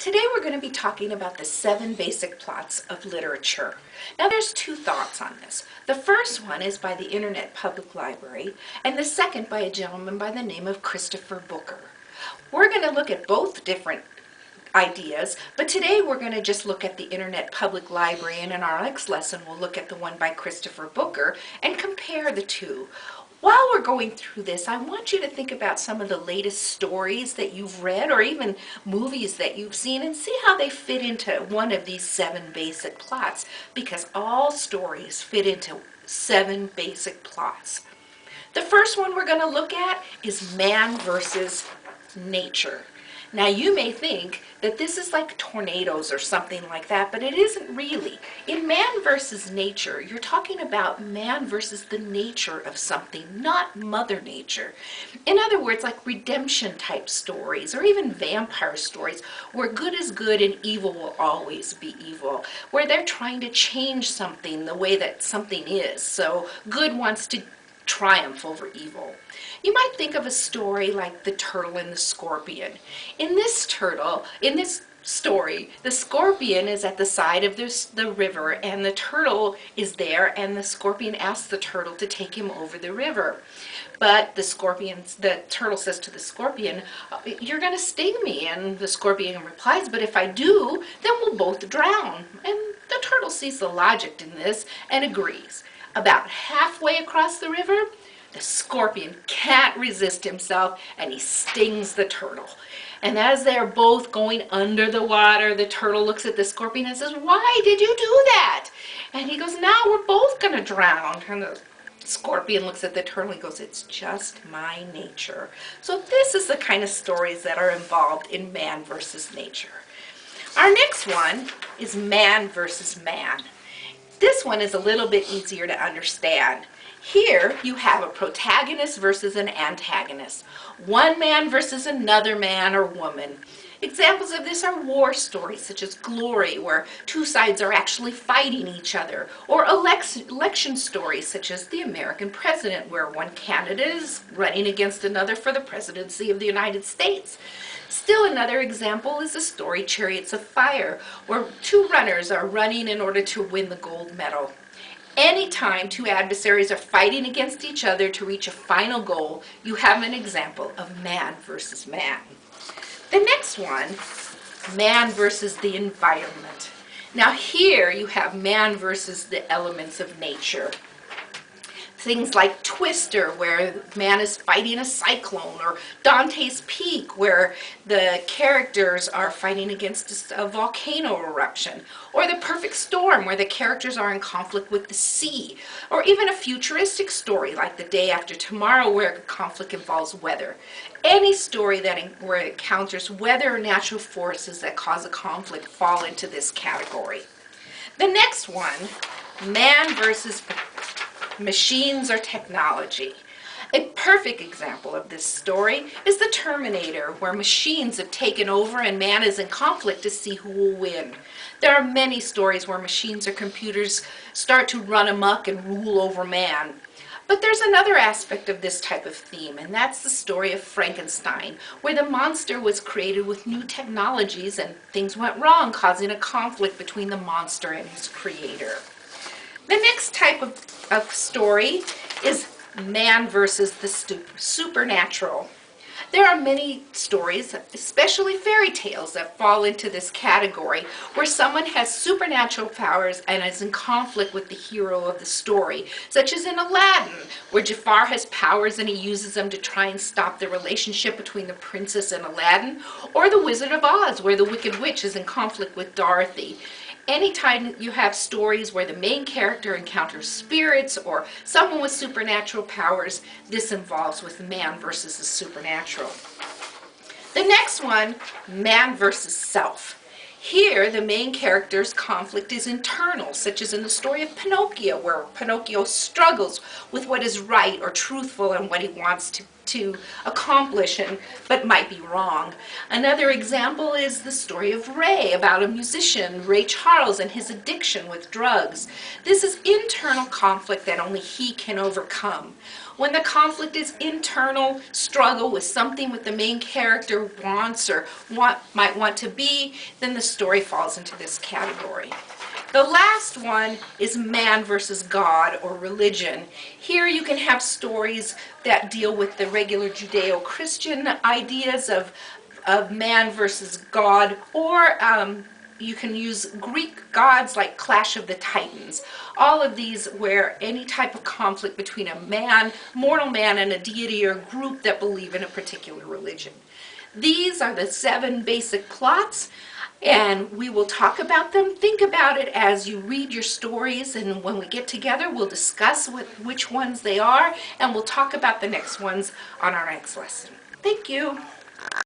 Today we're going to be talking about the 7 basic plots of literature. Now there's 2 thoughts on this. The first one is by the Internet Public Library, and the second by a gentleman by the name of Christopher Booker. We're going to look at both different ideas, but today we're going to just look at the Internet Public Library, and in our next lesson we'll look at the one by Christopher Booker and compare the two. While we're going through this, I want you to think about some of the latest stories that you've read or even movies that you've seen and see how they fit into one of these 7 basic plots, because all stories fit into 7 basic plots. The first one we're going to look at is man versus nature. Now you may think that this is like tornadoes or something like that, but it isn't really. In man versus nature, you're talking about man versus the nature of something, not Mother Nature. In other words, like redemption type stories or even vampire stories where good is good and evil will always be evil, where they're trying to change something the way that something is. So good wants to triumph over evil. You might think of a story like The Turtle and the Scorpion. In this story, the scorpion is at the side of the river, and the turtle is there, and the scorpion asks the turtle to take him over the river. But the turtle says to the scorpion, "You're going to sting me." And the scorpion replies, "But if I do, then we'll both drown." And the turtle sees the logic in this and agrees. About halfway across the river, the scorpion can't resist himself and he stings the turtle. And as they're both going under the water, the turtle looks at the scorpion and says, "Why did you do that?" And he goes, "Now we're both going to drown." And the scorpion looks at the turtle and goes, "It's just my nature." So this is the kind of stories that are involved in man versus nature. Our next one is man versus man. This one is a little bit easier to understand. Here you have a protagonist versus an antagonist. One man versus another man or woman. Examples of this are war stories such as Glory, where 2 sides are actually fighting each other, or election stories such as The American President, where one candidate is running against another for the presidency of the United States. Still another example is the story Chariots of Fire, where 2 runners are running in order to win the gold medal. Anytime 2 adversaries are fighting against each other to reach a final goal, you have an example of man versus man. The next one, man versus the environment. Now here you have man versus the elements of nature. Things like Twister, where man is fighting a cyclone, or Dante's Peak, where the characters are fighting against a volcano eruption, or The Perfect Storm, where the characters are in conflict with the sea, or even a futuristic story like The Day After Tomorrow, where the conflict involves weather. Any story where it encounters weather or natural forces that cause a conflict fall into this category. The next one, man versus machines or technology. A perfect example of this story is The Terminator, where machines have taken over and man is in conflict to see who will win. There are many stories where machines or computers start to run amok and rule over man. But there's another aspect of this type of theme, and that's the story of Frankenstein, where the monster was created with new technologies and things went wrong, causing a conflict between the monster and his creator. The next type of story is man versus the supernatural. There are many stories, especially fairy tales, that fall into this category, where someone has supernatural powers and is in conflict with the hero of the story, such as in Aladdin, where Jafar has powers and he uses them to try and stop the relationship between the princess and Aladdin, or The Wizard of Oz, where the Wicked Witch is in conflict with Dorothy. Anytime you have stories where the main character encounters spirits or someone with supernatural powers, this involves with man versus the supernatural. The next one, man versus self. Here, the main character's conflict is internal, such as in the story of Pinocchio, where Pinocchio struggles with what is right or truthful and what he wants to to accomplish, but might be wrong. Another example is the story of Ray, about a musician, Ray Charles, and his addiction with drugs. This is internal conflict that only he can overcome. When the conflict is internal struggle with something with the main character wants or might want to be, then the story falls into this category. The last one is man versus God or religion. Here you can have stories that deal with the regular Judeo-Christian ideas of man versus God, or you can use Greek gods like Clash of the Titans. All of these where any type of conflict between a man, mortal man, and a deity or group that believe in a particular religion. These are the 7 basic plots, and we will talk about them. Think about it as you read your stories, and when we get together, we'll discuss which ones they are, and we'll talk about the next ones on our next lesson. Thank you.